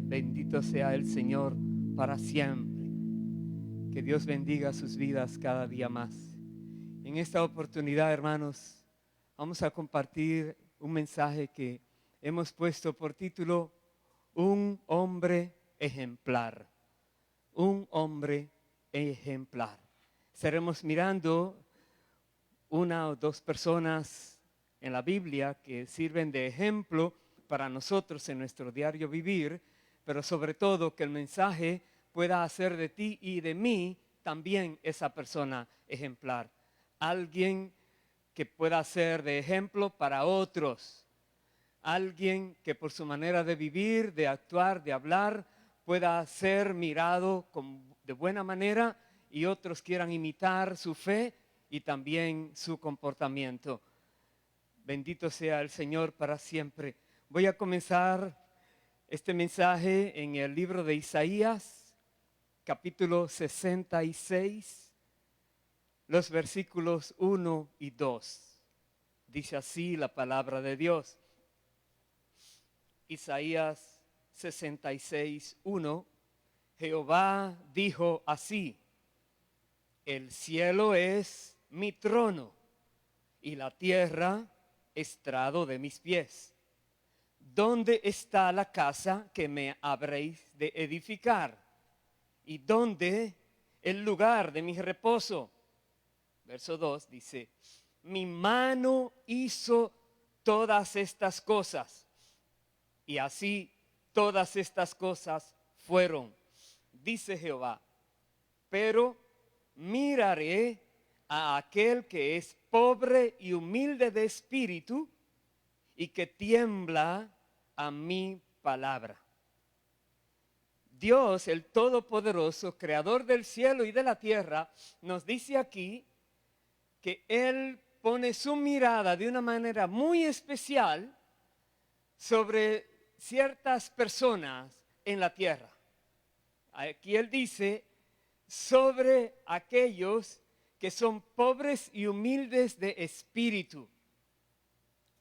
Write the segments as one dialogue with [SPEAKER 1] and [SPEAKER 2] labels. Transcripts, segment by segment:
[SPEAKER 1] Bendito sea el Señor para siempre. Que Dios bendiga sus vidas cada día más. En esta oportunidad, hermanos, vamos a compartir un mensaje que hemos puesto por título Un hombre ejemplar. Un hombre ejemplar. Estaremos mirando una o dos personas en la Biblia que sirven de ejemplo para nosotros en nuestro diario vivir, pero sobre todo que el mensaje pueda hacer de ti y de mí también esa persona ejemplar. Alguien que pueda ser de ejemplo para otros. Alguien que por su manera de vivir, de actuar, de hablar, pueda ser mirado de buena manera y otros quieran imitar su fe y también su comportamiento. Bendito sea el Señor para siempre. Voy a comenzar este mensaje en el libro de Isaías, capítulo 66, los versículos 1 y 2. Dice así la palabra de Dios. Isaías 66, 1. Jehová dijo así: el cielo es mi trono y la tierra estrado de mis pies. ¿Dónde está la casa que me habréis de edificar? ¿Y dónde el lugar de mi reposo? Verso 2 dice: mi mano hizo todas estas cosas, y así todas estas cosas fueron, dice Jehová. Pero miraré a aquel que es pobre y humilde de espíritu y que tiembla a mi palabra. Dios, el Todopoderoso, creador del cielo y de la tierra, nos dice aquí que Él pone su mirada de una manera muy especial sobre ciertas personas en la tierra. Aquí Él dice sobre aquellos que son pobres y humildes de espíritu.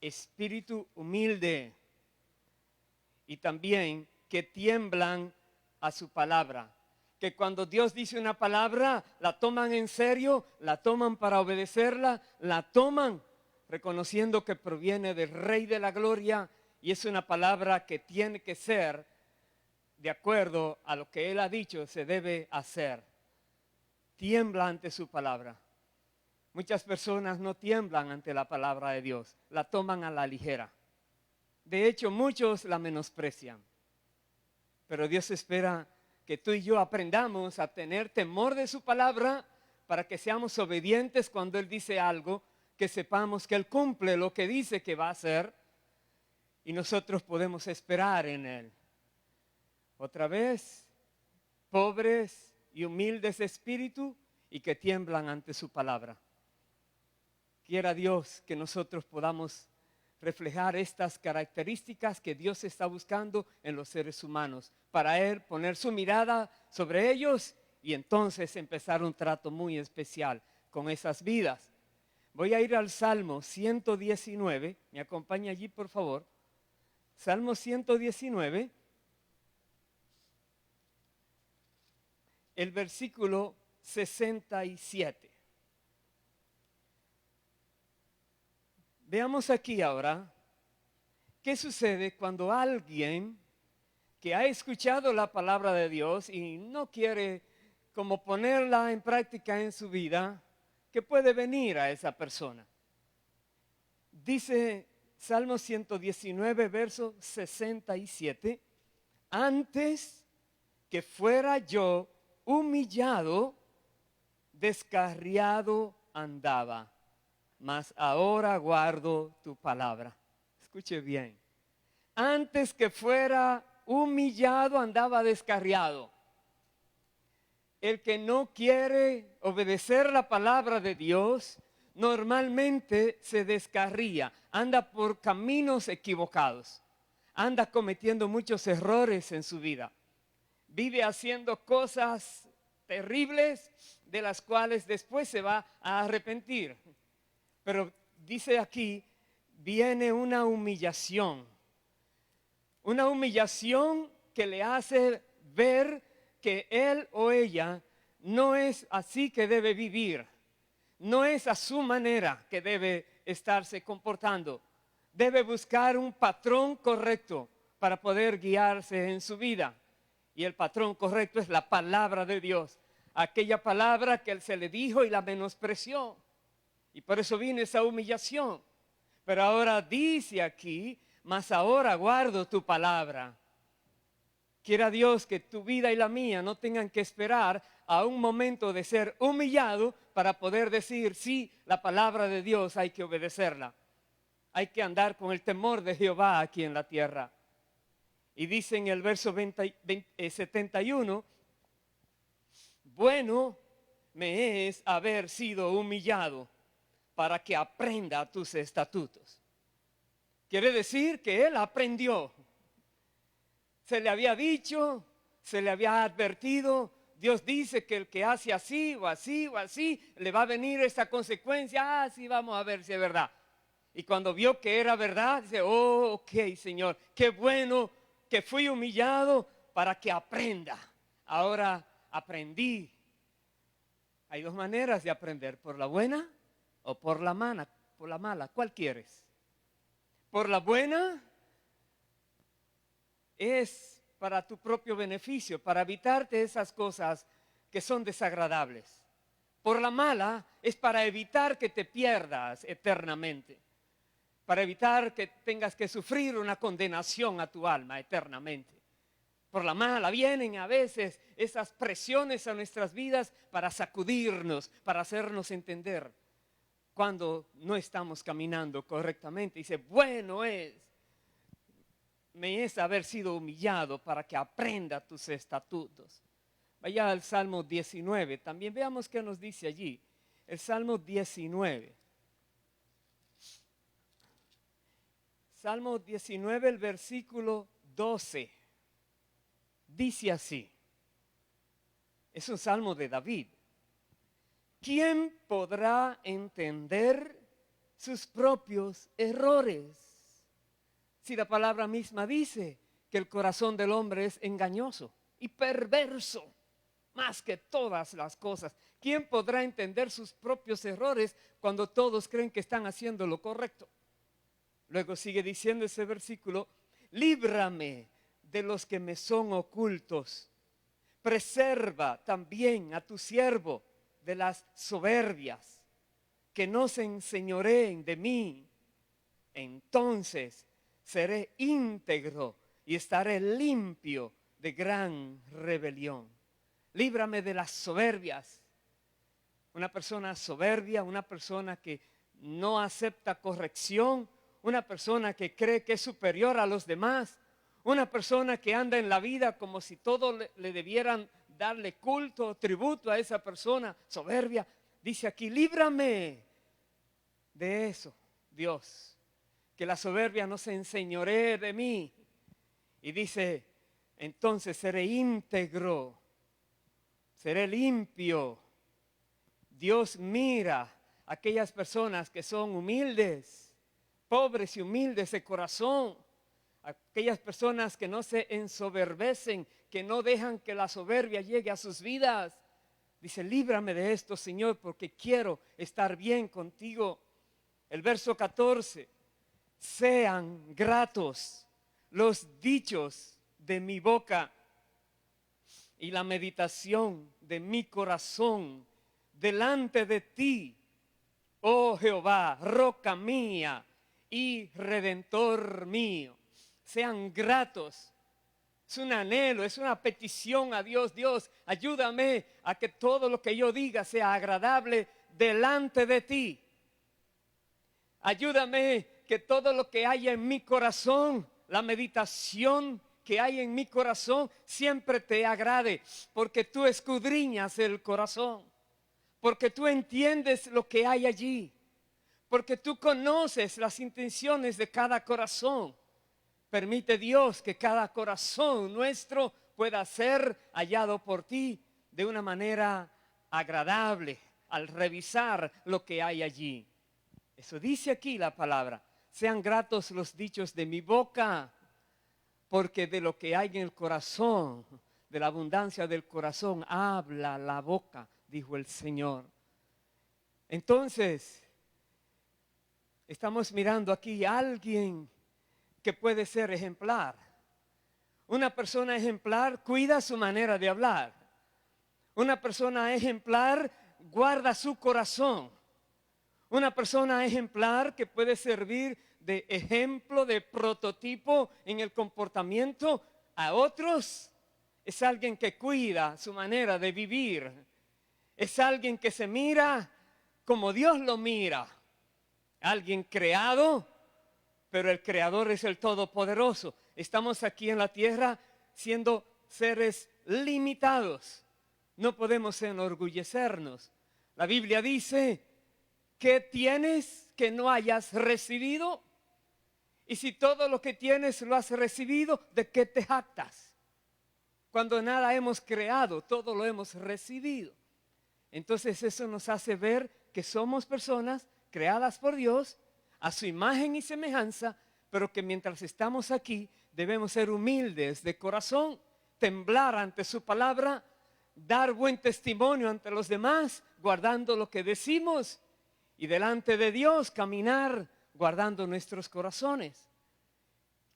[SPEAKER 1] Espíritu humilde. Y también que tiemblan a su palabra. Que cuando Dios dice una palabra, la toman en serio, la toman para obedecerla, la toman reconociendo que proviene del Rey de la Gloria y es una palabra que tiene que ser de acuerdo a lo que Él ha dicho, se debe hacer. Tiembla ante su palabra. Muchas personas no tiemblan ante la palabra de Dios, la toman a la ligera. De hecho, muchos la menosprecian. Pero Dios espera que tú y yo aprendamos a tener temor de su palabra para que seamos obedientes cuando Él dice algo, que sepamos que Él cumple lo que dice que va a hacer y nosotros podemos esperar en Él. Otra vez, pobres y humildes de espíritu y que tiemblan ante su palabra. Quiera Dios que nosotros podamos reflejar estas características que Dios está buscando en los seres humanos, para Él poner su mirada sobre ellos y entonces empezar un trato muy especial con esas vidas. Voy a ir al Salmo 119, me acompaña allí por favor. Salmo 119, el versículo 67. Veamos aquí ahora qué sucede cuando alguien que ha escuchado la palabra de Dios y no quiere como ponerla en práctica en su vida, que puede venir a esa persona. Dice Salmo 119, verso 67, antes que fuera yo humillado, descarriado andaba, mas ahora guardo tu palabra. Escuche bien. Antes que fuera humillado andaba descarriado. El que no quiere obedecer la palabra de Dios normalmente se descarría, anda por caminos equivocados, anda cometiendo muchos errores en su vida, vive haciendo cosas terribles de las cuales después se va a arrepentir. Pero dice aquí, viene una humillación que le hace ver que él o ella no es así que debe vivir, no es a su manera que debe estarse comportando. Debe buscar un patrón correcto para poder guiarse en su vida. Y el patrón correcto es la palabra de Dios. Aquella palabra que él se le dijo y la menospreció. Y por eso vino esa humillación. Pero ahora dice aquí, mas ahora guardo tu palabra. Quiera Dios que tu vida y la mía no tengan que esperar a un momento de ser humillado para poder decir, sí, la palabra de Dios hay que obedecerla. Hay que andar con el temor de Jehová aquí en la tierra. Y dice en el verso 71, bueno me es haber sido humillado para que aprenda tus estatutos. Quiere decir que él aprendió. Se le había dicho, se le había advertido. Dios dice que el que hace así o así o así, le va a venir esta consecuencia. Ah, sí, vamos a ver si es verdad. Y cuando vio que era verdad, dice, oh, ok, Señor, qué bueno que fui humillado para que aprenda. Ahora aprendí. Hay dos maneras de aprender, por la buena o por la mala. ¿Cuál quieres? Por la buena es para tu propio beneficio, para evitarte esas cosas que son desagradables. Por la mala es para evitar que te pierdas eternamente, para evitar que tengas que sufrir una condenación a tu alma eternamente. Por la mala vienen a veces esas presiones a nuestras vidas para sacudirnos, para hacernos entender cuando no estamos caminando correctamente. Dice, bueno me es haber sido humillado para que aprenda tus estatutos. Vaya al Salmo 19, también veamos qué nos dice allí. El Salmo 19. Salmo 19, el versículo 12. Dice así. Es un salmo de David. ¿Quién podrá entender sus propios errores? Si la palabra misma dice que el corazón del hombre es engañoso y perverso, más que todas las cosas. ¿Quién podrá entender sus propios errores cuando todos creen que están haciendo lo correcto? Luego sigue diciendo ese versículo, líbrame de los que me son ocultos. Preserva también a tu siervo de las soberbias, que no se enseñoreen de mí. Entonces seré íntegro y estaré limpio de gran rebelión. Líbrame de las soberbias. Una persona soberbia, una persona que no acepta corrección, una persona que cree que es superior a los demás, una persona que anda en la vida como si todo le debieran darle culto o tributo a esa persona soberbia. Dice aquí, líbrame de eso, Dios, que la soberbia no se enseñoree de mí. Y dice, entonces seré íntegro, seré limpio. Dios mira a aquellas personas que son humildes, pobres y humildes de corazón, aquellas personas que no se ensoberbecen, que no dejan que la soberbia llegue a sus vidas. Dice, líbrame de esto, Señor, porque quiero estar bien contigo. El verso 14, sean gratos los dichos de mi boca y la meditación de mi corazón delante de ti, oh Jehová, roca mía y redentor mío. Sean gratos. Es un anhelo, es una petición a Dios. Dios, ayúdame a que todo lo que yo diga sea agradable delante de ti. Ayúdame que todo lo que haya en mi corazón, la meditación que hay en mi corazón, siempre te agrade, porque tú escudriñas el corazón, porque tú entiendes lo que hay allí, porque tú conoces las intenciones de cada corazón. Permite, Dios, que cada corazón nuestro pueda ser hallado por ti de una manera agradable al revisar lo que hay allí. Eso dice aquí la palabra. Sean gratos los dichos de mi boca. porque de lo que hay en el corazón, de la abundancia del corazón, habla la boca, dijo el Señor. Entonces, estamos mirando aquí a alguien que puede ser ejemplar. Una persona ejemplar cuida su manera de hablar. Una persona ejemplar guarda su corazón. Una persona ejemplar que puede servir de ejemplo, de prototipo en el comportamiento a otros, es alguien que cuida su manera de vivir. Es alguien que se mira como Dios lo mira. Alguien creado, pero el Creador es el Todopoderoso. Estamos aquí en la tierra siendo seres limitados. No podemos enorgullecernos. La Biblia dice, ¿qué tienes que no hayas recibido? Y si todo lo que tienes lo has recibido, ¿de qué te jactas? Cuando nada hemos creado, todo lo hemos recibido. Entonces eso nos hace ver que somos personas creadas por Dios a su imagen y semejanza, pero que mientras estamos aquí debemos ser humildes de corazón, temblar ante su palabra, dar buen testimonio ante los demás, guardando lo que decimos, y delante de Dios caminar guardando nuestros corazones.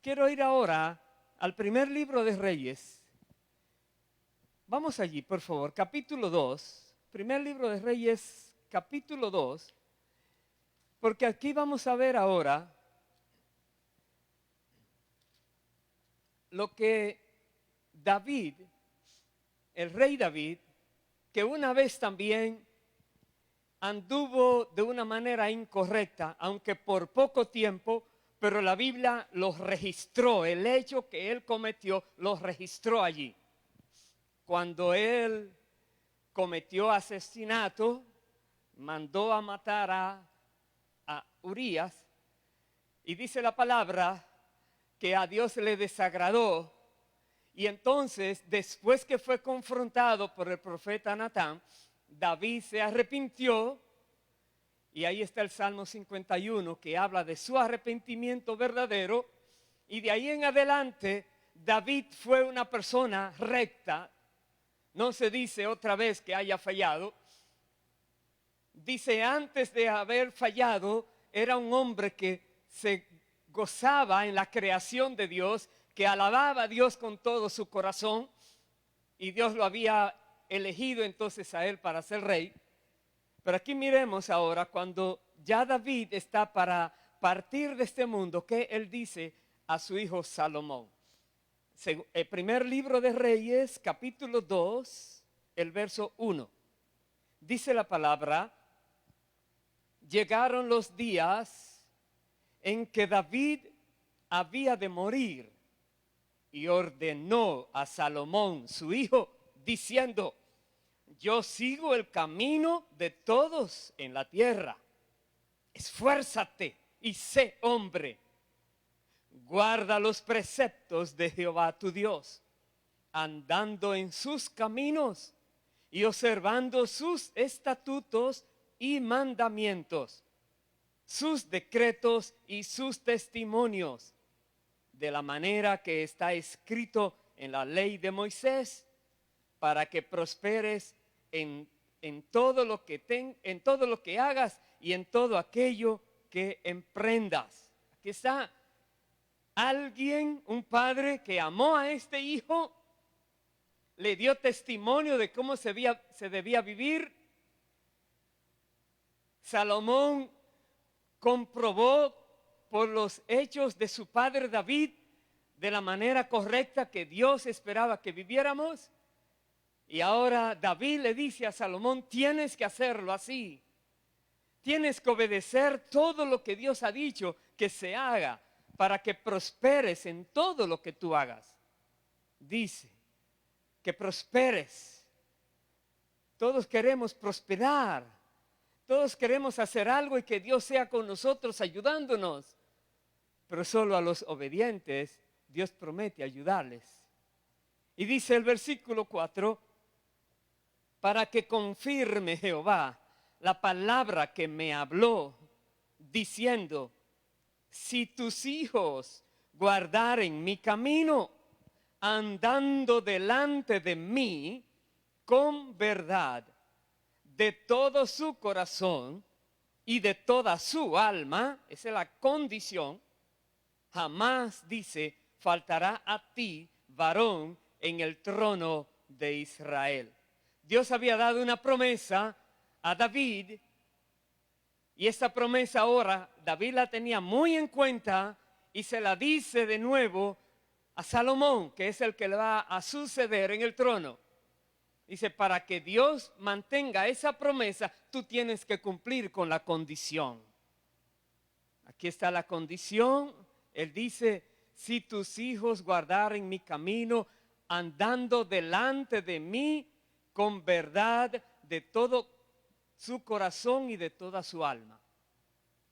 [SPEAKER 1] Quiero ir ahora al primer libro de Reyes. Vamos allí, por favor, capítulo 2. Primer libro de Reyes, capítulo 2. Porque aquí vamos a ver ahora lo que David, el rey David, que una vez también anduvo de una manera incorrecta, aunque por poco tiempo, pero la Biblia los registró, el hecho que él cometió, los registró allí. Cuando él cometió asesinato, mandó a matar a Urías, y dice la palabra que a Dios le desagradó, y entonces después que fue confrontado por el profeta Natán, David se arrepintió, y ahí está el Salmo 51 que habla de su arrepentimiento verdadero, y de ahí en adelante David fue una persona recta. No se dice otra vez que haya fallado. Dice, antes de haber fallado, era un hombre que se gozaba en la creación de Dios, que alababa a Dios con todo su corazón, y Dios lo había elegido entonces a él para ser rey. Pero aquí miremos ahora, cuando ya David está para partir de este mundo, ¿qué él dice a su hijo Salomón? El primer libro de Reyes, capítulo 2, el verso 1. Dice la palabra, llegaron los días en que David había de morir y ordenó a Salomón, su hijo, diciendo, yo sigo el camino de todos en la tierra. Esfuérzate y sé hombre. Guarda los preceptos de Jehová tu Dios, andando en sus caminos y observando sus estatutos y mandamientos, sus decretos y sus testimonios, de la manera que está escrito en la ley de Moisés, para que prosperes en todo lo que hagas y en todo aquello que emprendas. Aquí está alguien, un padre que amó a este hijo, le dio testimonio de cómo se debía vivir. Salomón comprobó por los hechos de su padre David de la manera correcta que Dios esperaba que viviéramos. Y ahora David le dice a Salomón, tienes que hacerlo así. Tienes que obedecer todo lo que Dios ha dicho que se haga para que prosperes en todo lo que tú hagas. Dice que prosperes. Todos queremos prosperar. Todos queremos hacer algo y que Dios sea con nosotros ayudándonos. Pero solo a los obedientes Dios promete ayudarles. Y dice el versículo 4, para que confirme Jehová la palabra que me habló, diciendo, si tus hijos guardar en mi camino, andando delante de mí con verdad, de todo su corazón y de toda su alma. Esa es la condición. Jamás, dice, faltará a ti varón en el trono de Israel. Dios había dado una promesa a David, y esa promesa ahora David la tenía muy en cuenta y se la dice de nuevo a Salomón, que es el que le va a suceder en el trono. Dice, para que Dios mantenga esa promesa, tú tienes que cumplir con la condición. Aquí está la condición. Él dice, si tus hijos guardaren mi camino, andando delante de mí con verdad de todo su corazón y de toda su alma.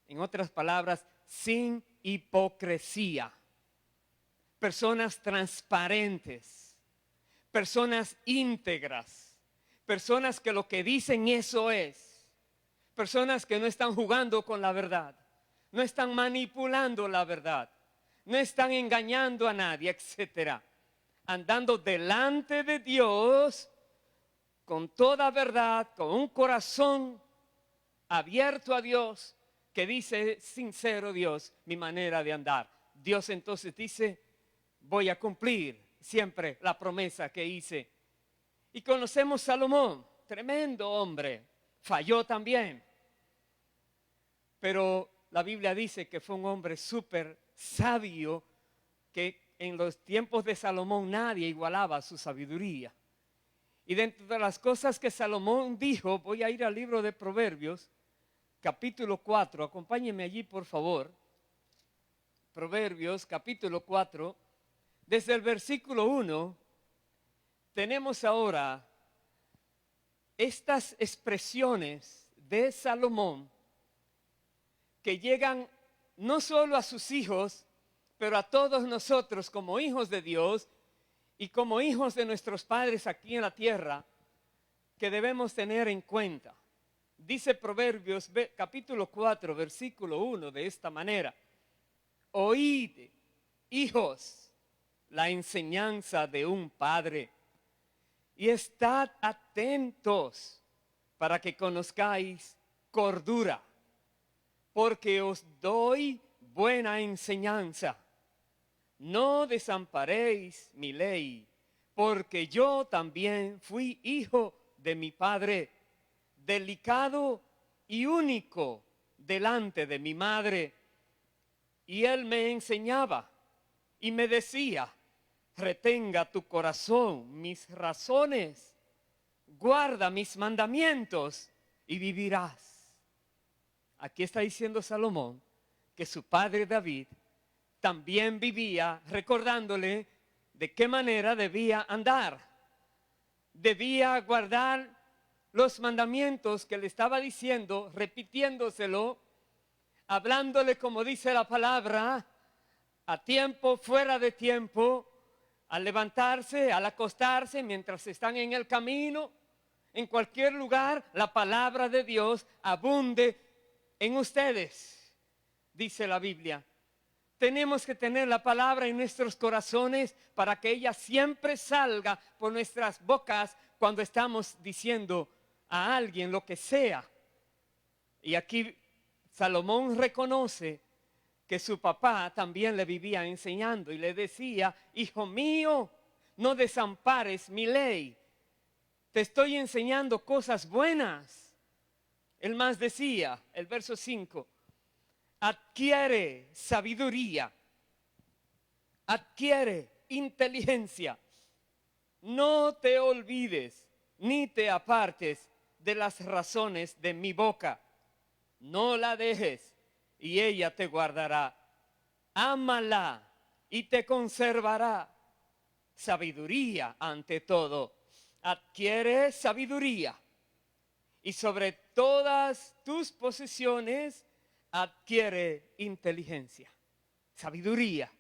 [SPEAKER 1] En otras palabras, sin hipocresía. Personas transparentes, personas íntegras, personas que lo que dicen eso es, personas que no están jugando con la verdad, no están manipulando la verdad, no están engañando a nadie, etc. Andando delante de Dios con toda verdad, con un corazón abierto a Dios, que dice, sincero Dios, mi manera de andar. Dios entonces dice, voy a cumplir siempre la promesa que hice. Y conocemos a Salomón, tremendo hombre, falló también. Pero la Biblia dice que fue un hombre súper sabio, que en los tiempos de Salomón nadie igualaba su sabiduría. Y dentro de las cosas que Salomón dijo, voy a ir al libro de Proverbios, capítulo 4, acompáñenme allí por favor. Proverbios, capítulo 4, desde el versículo 1, tenemos ahora estas expresiones de Salomón que llegan no solo a sus hijos, pero a todos nosotros como hijos de Dios y como hijos de nuestros padres aquí en la tierra, que debemos tener en cuenta. Dice Proverbios capítulo 4, versículo 1 de esta manera: oíd, hijos, la enseñanza de un padre, y estad atentos para que conozcáis cordura, porque os doy buena enseñanza. No desamparéis mi ley, porque yo también fui hijo de mi padre, delicado y único delante de mi madre. Y él me enseñaba y me decía, retenga tu corazón mis razones, guarda mis mandamientos y vivirás. Aquí está diciendo Salomón que su padre David también vivía recordándole de qué manera debía andar. Debía guardar los mandamientos que le estaba diciendo, repitiéndoselo, hablándole como dice la palabra, a tiempo, fuera de tiempo, al levantarse, al acostarse, mientras están en el camino, en cualquier lugar, la palabra de Dios abunde en ustedes, dice la Biblia. Tenemos que tener la palabra en nuestros corazones para que ella siempre salga por nuestras bocas cuando estamos diciendo a alguien lo que sea. Y aquí Salomón reconoce que su papá también le vivía enseñando y le decía, hijo mío, no desampares mi ley. Te estoy enseñando cosas buenas. Él más decía, el verso 5, adquiere sabiduría, adquiere inteligencia. No te olvides ni te apartes de las razones de mi boca. No la dejes y ella te guardará. Ámala y te conservará. Sabiduría ante todo. Adquiere sabiduría. Y sobre todas tus posesiones adquiere inteligencia. Sabiduría.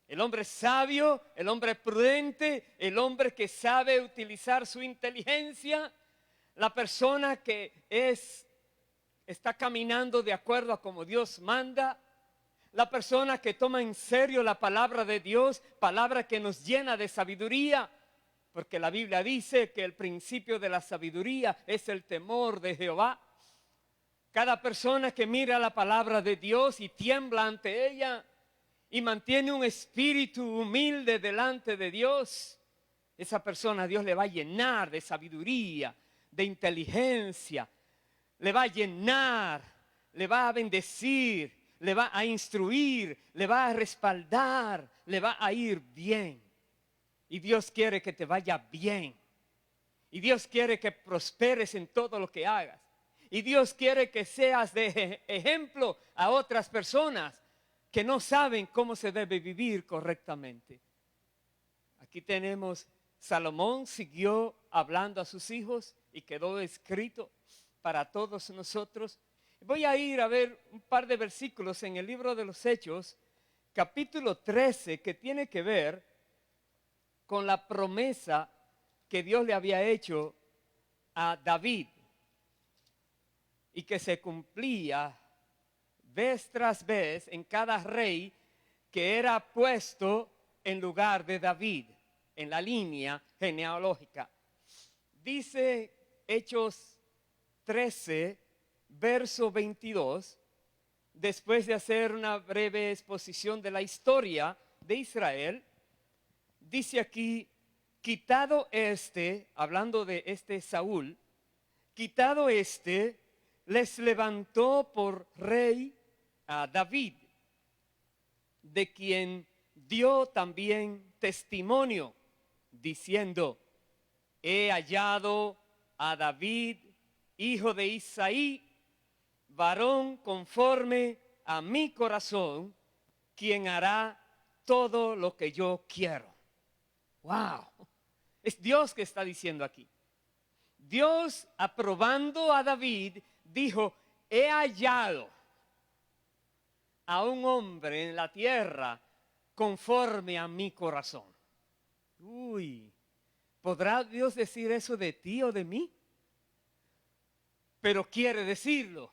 [SPEAKER 1] El hombre sabio, el hombre prudente, el hombre que sabe utilizar su inteligencia, la persona que está caminando de acuerdo a como Dios manda, La persona que toma en serio la palabra de Dios, palabra que nos llena de sabiduría, porque la Biblia dice que el principio de la sabiduría es el temor de Jehová. Cada persona que mira la palabra de Dios y tiembla ante ella y mantiene un espíritu humilde delante de Dios, esa persona Dios le va a llenar de sabiduría, de inteligencia, le va a llenar, le va a bendecir, le va a instruir, le va a respaldar, le va a ir bien. Y Dios quiere que te vaya bien. Y Dios quiere que prosperes en todo lo que hagas. Y Dios quiere que seas de ejemplo a otras personas que no saben cómo se debe vivir correctamente. Aquí tenemos, Salomón siguió hablando a sus hijos y quedó escrito para todos nosotros. Voy a ir a ver un par de versículos en el libro de los Hechos, capítulo 13, que tiene que ver con la promesa que Dios le había hecho a David y que se cumplía vez tras vez en cada rey que era puesto en lugar de David, en la línea genealógica. Dice Hechos 13, verso 22, después de hacer una breve exposición de la historia de Israel, dice aquí, quitado este, hablando de este Saúl, quitado este, les levantó por rey a David, de quien dio también testimonio, diciendo, he hallado a David, hijo de Isaí, varón conforme a mi corazón, quien hará todo lo que yo quiero. ¡Wow! Es Dios que está diciendo aquí. Dios, aprobando a David, dijo, he hallado a un hombre en la tierra conforme a mi corazón. Uy, ¿podrá Dios decir eso de ti o de mí? Pero quiere decirlo.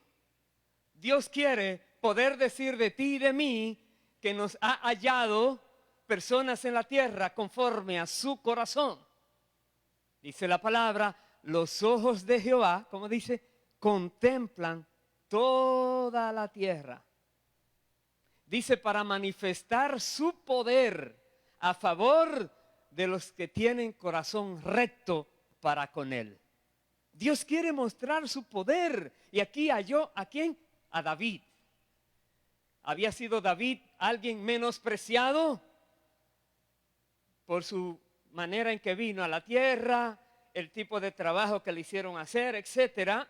[SPEAKER 1] Dios quiere poder decir de ti y de mí que nos ha hallado personas en la tierra conforme a su corazón. Dice la palabra, los ojos de Jehová, como dice, contemplan toda la tierra. Dice, para manifestar su poder a favor de los que tienen corazón recto para con él. Dios quiere mostrar su poder. Y aquí halló, ¿a quién? A David. ¿Había sido David alguien menospreciado por su manera en que vino a la tierra, el tipo de trabajo que le hicieron hacer, etcétera?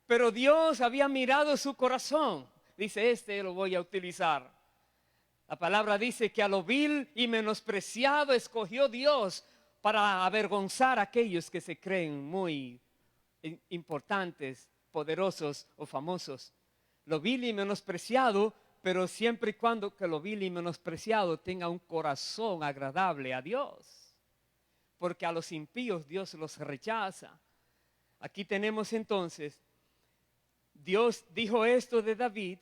[SPEAKER 1] Pero Dios había mirado su corazón. Dice, este lo voy a utilizar. La palabra dice que a lo vil y menospreciado escogió Dios para avergonzar a aquellos que se creen muy importantes, poderosos o famosos. Lo vil y menospreciado, pero siempre y cuando que lo vil y menospreciado tenga un corazón agradable a Dios. Porque a los impíos Dios los rechaza. Aquí tenemos entonces, Dios dijo esto de David,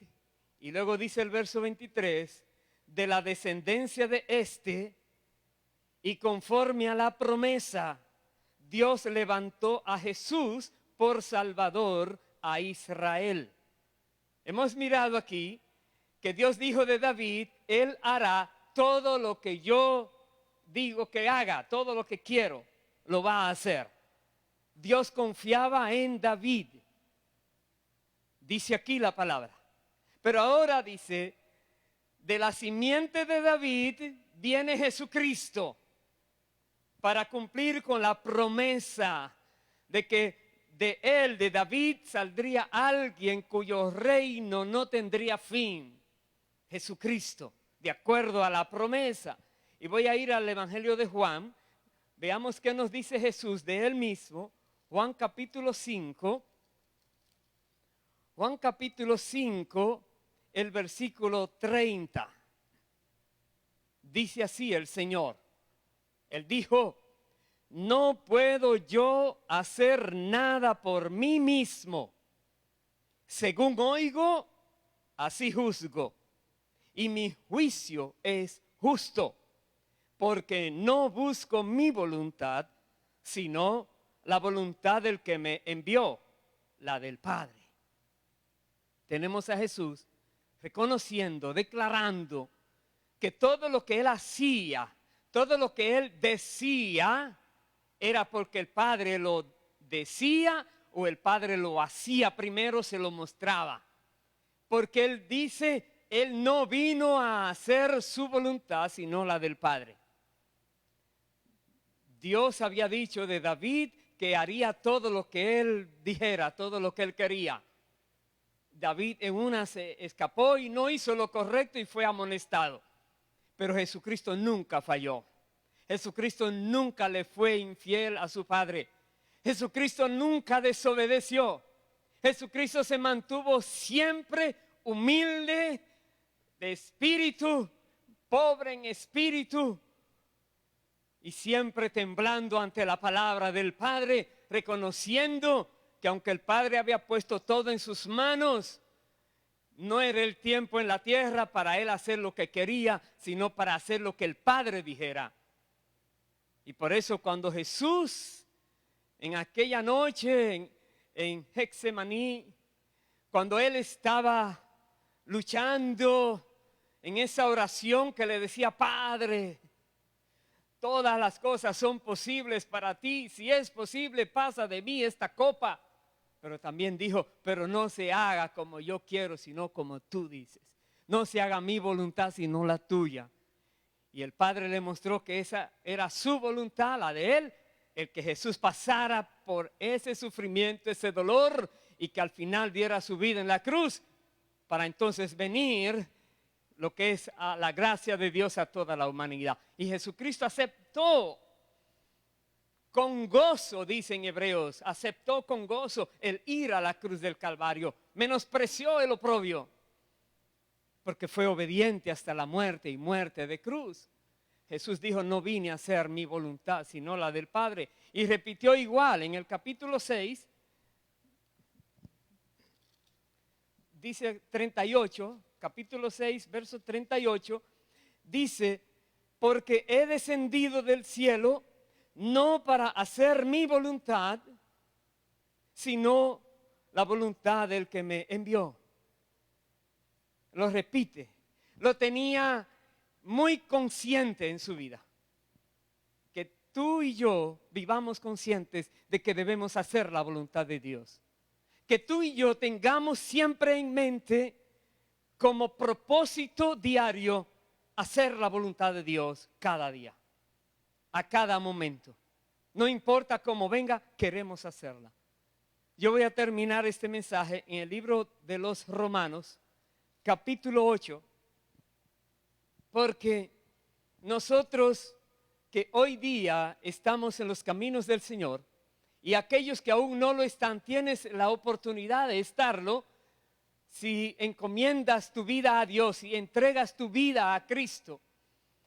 [SPEAKER 1] y luego dice el verso 23, de la descendencia de este, y conforme a la promesa, Dios levantó a Jesús por Salvador a Israel. Hemos mirado aquí que Dios dijo de David, él hará todo lo que yo digo que haga, todo lo que quiero, lo va a hacer. Dios confiaba en David. Dice aquí la palabra. Pero ahora dice, de la simiente de David viene Jesucristo para cumplir con la promesa de que de él, de David, saldría alguien cuyo reino no tendría fin. Jesucristo, de acuerdo a la promesa. Y voy a ir al Evangelio de Juan. Veamos qué nos dice Jesús de él mismo. Juan capítulo 5. Juan capítulo 5, el versículo 30. Dice así el Señor. Él dijo, no puedo yo hacer nada por mí mismo. Según oigo, así juzgo. y mi juicio es justo, porque no busco mi voluntad, sino la voluntad del que me envió, la del Padre. Tenemos a Jesús reconociendo, declarando que todo lo que Él hacía, todo lo que Él decía, era porque el Padre lo decía o el Padre lo hacía primero, se lo mostraba. Porque Él dice, Él no vino a hacer su voluntad, sino la del Padre. Dios había dicho de David que haría todo lo que Él dijera, todo lo que Él quería. David en una se escapó y no hizo lo correcto y fue amonestado. Pero Jesucristo nunca falló. Jesucristo nunca le fue infiel a su Padre. Jesucristo nunca desobedeció. Jesucristo se mantuvo siempre humilde de espíritu, pobre en espíritu y siempre temblando ante la palabra del Padre, reconociendo que aunque el Padre había puesto todo en sus manos, no era el tiempo en la tierra para Él hacer lo que quería, sino para hacer lo que el Padre dijera. Y por eso cuando Jesús en aquella noche en Getsemaní, cuando Él estaba luchando en esa oración que le decía, Padre, todas las cosas son posibles para ti, si es posible pasa de mí esta copa. Pero también dijo, pero no se haga como yo quiero, sino como tú dices. No se haga mi voluntad, sino la tuya. Y el Padre le mostró que esa era su voluntad, la de Él, el que Jesús pasara por ese sufrimiento, ese dolor, y que al final diera su vida en la cruz, para entonces venir lo que es a la gracia de Dios a toda la humanidad. Y Jesucristo aceptó con gozo, dicen Hebreos, aceptó con gozo el ir a la cruz del Calvario, menospreció el oprobio, porque fue obediente hasta la muerte y muerte de cruz. Jesús dijo, no vine a hacer mi voluntad, sino la del Padre. Y repitió igual en el capítulo 6, dice 38, capítulo 6, verso 38, dice, porque he descendido del cielo no para hacer mi voluntad, sino la voluntad del que me envió. Lo repite, lo tenía muy consciente en su vida. Que tú y yo vivamos conscientes de que debemos hacer la voluntad de Dios. Que tú y yo tengamos siempre en mente como propósito diario hacer la voluntad de Dios cada día, a cada momento. No importa cómo venga, queremos hacerla. Yo voy a terminar este mensaje en el libro de los Romanos, capítulo 8, porque nosotros que hoy día estamos en los caminos del Señor y aquellos que aún no lo están, tienes la oportunidad de estarlo si encomiendas tu vida a Dios y entregas tu vida a Cristo.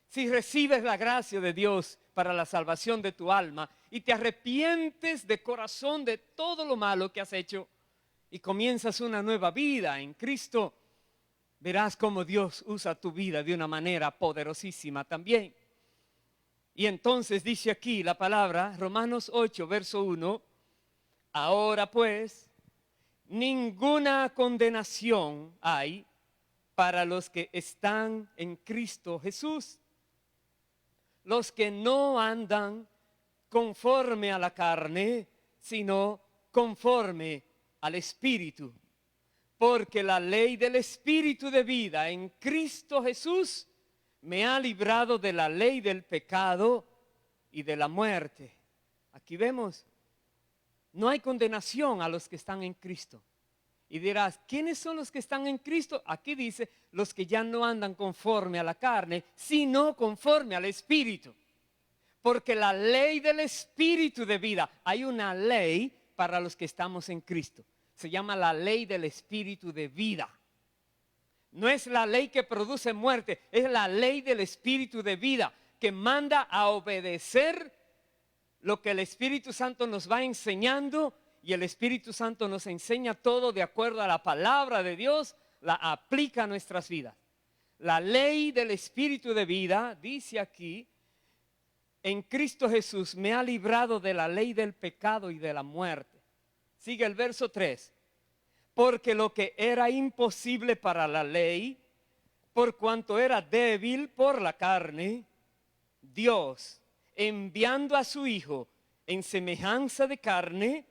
[SPEAKER 1] Si recibes la gracia de Dios para la salvación de tu alma y te arrepientes de corazón de todo lo malo que has hecho y comienzas una nueva vida en Cristo, verás cómo Dios usa tu vida de una manera poderosísima también. Y entonces dice aquí la palabra, Romanos 8, verso 1, ahora pues, ninguna condenación hay para los que están en Cristo Jesús, los que no andan conforme a la carne, sino conforme al Espíritu. Porque la ley del Espíritu de vida en Cristo Jesús me ha librado de la ley del pecado y de la muerte. Aquí vemos, no hay condenación a los que están en Cristo. Y dirás, ¿quiénes son los que están en Cristo? Aquí dice, los que ya no andan conforme a la carne, sino conforme al Espíritu. Porque la ley del Espíritu de vida, hay una ley para los que estamos en Cristo. Se llama la ley del Espíritu de vida. No es la ley que produce muerte, es la ley del Espíritu de vida que manda a obedecer lo que el Espíritu Santo nos va enseñando, y el Espíritu Santo nos enseña todo de acuerdo a la palabra de Dios, la aplica a nuestras vidas. la ley del Espíritu de vida, dice aquí, en Cristo Jesús me ha librado de la ley del pecado y de la muerte. Sigue el verso 3. Porque lo que era imposible para la ley, por cuanto era débil por la carne, Dios, enviando a su Hijo en semejanza de carne,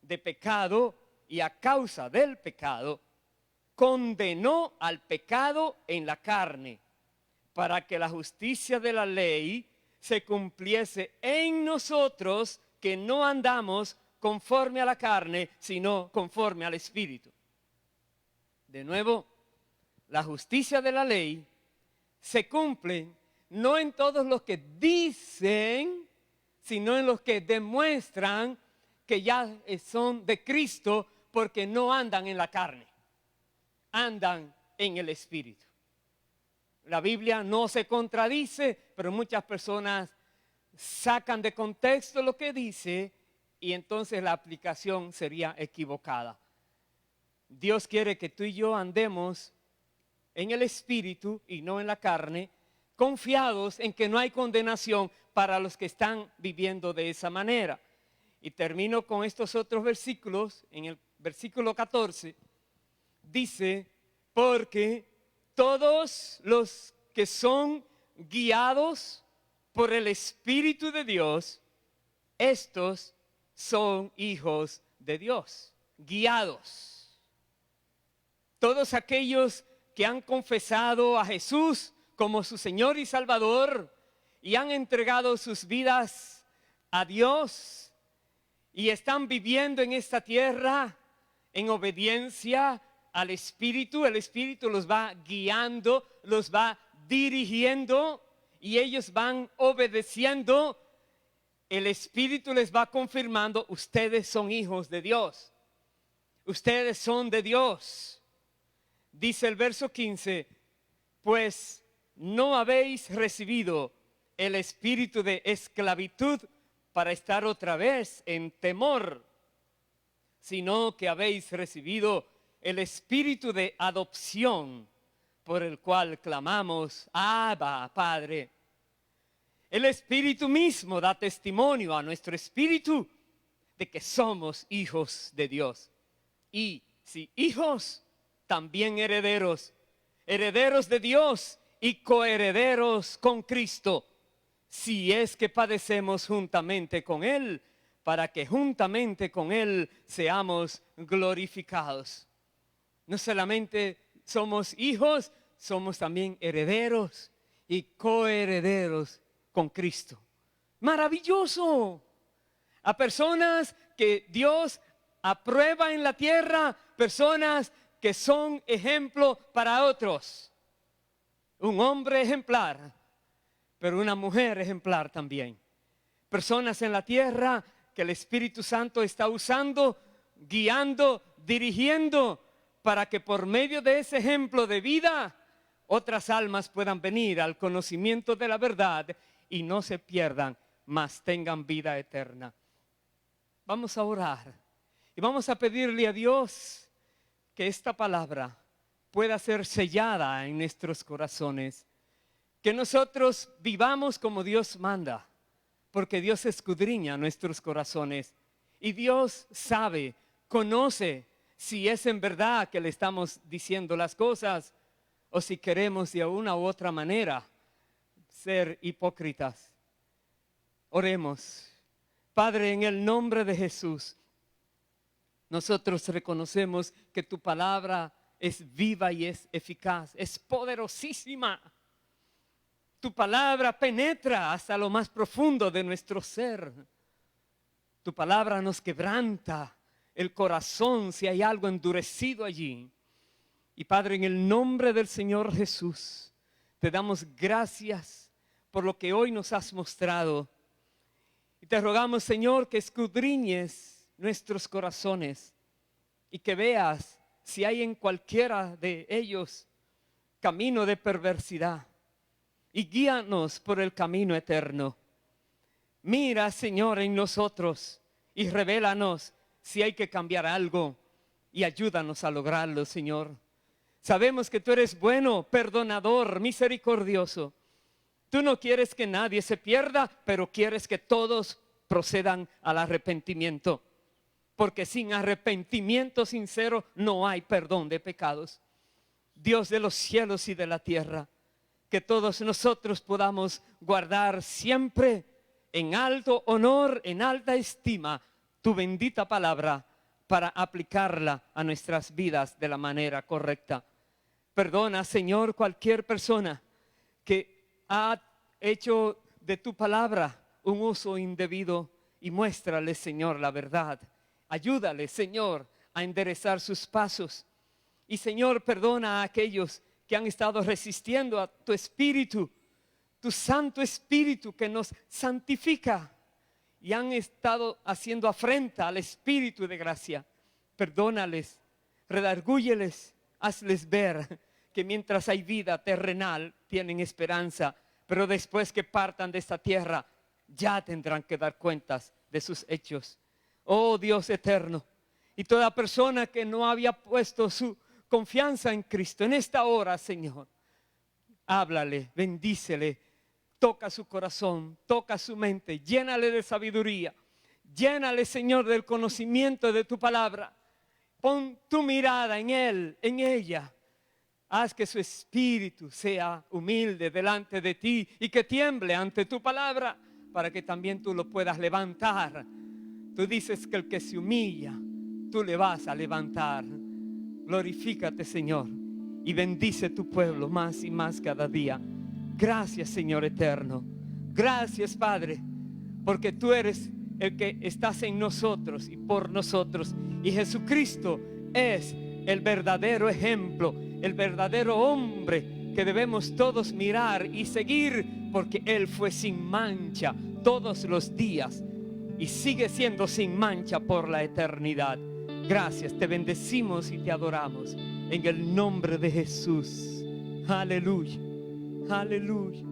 [SPEAKER 1] de pecado y a causa del pecado, condenó al pecado en la carne, para que la justicia de la ley se cumpliese en nosotros, que no andamos conforme a la carne, sino conforme al Espíritu. De nuevo, la justicia de la ley se cumple no en todos los que dicen, sino en los que demuestran que ya son de Cristo, porque no andan en la carne, andan en el Espíritu. La Biblia no se contradice, pero muchas personas sacan de contexto lo que dice y entonces la aplicación sería equivocada. Dios quiere que tú y yo andemos en el Espíritu y no en la carne, confiados en que no hay condenación para los que están viviendo de esa manera. Y termino con estos otros versículos. En el versículo 14 dice, porque todos los que son guiados por el Espíritu de Dios, estos son hijos de Dios, guiados. Todos aquellos que han confesado a Jesús como su Señor y Salvador y han entregado sus vidas a Dios y están viviendo en esta tierra en obediencia al Espíritu. El Espíritu los va guiando, los va dirigiendo y ellos van obedeciendo. El Espíritu les va confirmando, ustedes son hijos de Dios, ustedes son de Dios. Dice el verso 15, pues no habéis recibido el espíritu de esclavitud para estar otra vez en temor, sino que habéis recibido el espíritu de adopción, por el cual clamamos, Abba, Padre. El Espíritu mismo da testimonio a nuestro espíritu de que somos hijos de Dios. Y si hijos, también herederos, herederos de Dios y coherederos con Cristo, si es que padecemos juntamente con Él, para que juntamente con Él seamos glorificados. No solamente somos hijos, somos también herederos y coherederos con Cristo. Maravilloso. A personas que Dios aprueba en la tierra, personas que son ejemplo para otros. Un hombre ejemplar, pero una mujer ejemplar también. Personas en la tierra que el Espíritu Santo está usando, guiando, dirigiendo, para que por medio de ese ejemplo de vida, otras almas puedan venir al conocimiento de la verdad y no se pierdan, mas tengan vida eterna. Vamos a orar y vamos a pedirle a Dios que esta palabra pueda ser sellada en nuestros corazones, que nosotros vivamos como Dios manda, porque Dios escudriña nuestros corazones y Dios sabe, conoce si es en verdad que le estamos diciendo las cosas o si queremos de una u otra manera ser hipócritas. Oremos. Padre, en el nombre de Jesús, nosotros reconocemos que tu palabra es viva y es eficaz, es poderosísima. Tu palabra penetra hasta lo más profundo de nuestro ser. Tu palabra nos quebranta el corazón si hay algo endurecido allí. Y Padre, en el nombre del Señor Jesús, te damos gracias por lo que hoy nos has mostrado. Y te rogamos, Señor, que escudriñes nuestros corazones y que veas si hay en cualquiera de ellos camino de perversidad y guíanos por el camino eterno. Mira, Señor, en nosotros y revélanos si hay que cambiar algo y ayúdanos a lograrlo, Señor. Sabemos que tú eres bueno, perdonador, misericordioso. Tú no quieres que nadie se pierda, pero quieres que todos procedan al arrepentimiento. Porque sin arrepentimiento sincero no hay perdón de pecados. Dios de los cielos y de la tierra, que todos nosotros podamos guardar siempre en alto honor, en alta estima, tu bendita palabra para aplicarla a nuestras vidas de la manera correcta. Perdona, Señor, cualquier persona que ha hecho de tu palabra un uso indebido y muéstrale, Señor, la verdad. Ayúdale, Señor, a enderezar sus pasos. Y, Señor, perdona a aquellos que han estado resistiendo a tu Espíritu, tu Santo Espíritu que nos santifica, y han estado haciendo afrenta al Espíritu de gracia. Perdónales, redargúyeles, hazles ver que mientras hay vida terrenal tienen esperanza, pero después que partan de esta tierra ya tendrán que dar cuentas de sus hechos. Oh Dios eterno, y toda persona que no había puesto su confianza en Cristo, en esta hora, Señor, háblale, bendícele, toca su corazón, toca su mente, llénale de sabiduría, llénale, Señor, del conocimiento de tu palabra. Pon tu mirada en él, en ella. Haz que su espíritu sea humilde delante de ti y que tiemble ante tu palabra para que también tú lo puedas levantar. Tú dices que el que se humilla, tú le vas a levantar. Glorifícate, Señor, y bendice tu pueblo más y más cada día. Gracias, Señor eterno. Gracias, Padre, porque tú eres el que estás en nosotros y por nosotros. Y Jesucristo es el verdadero ejemplo, el verdadero hombre que debemos todos mirar y seguir, porque Él fue sin mancha todos los días y sigue siendo sin mancha por la eternidad. Gracias, te bendecimos y te adoramos en el nombre de Jesús. Aleluya, aleluya.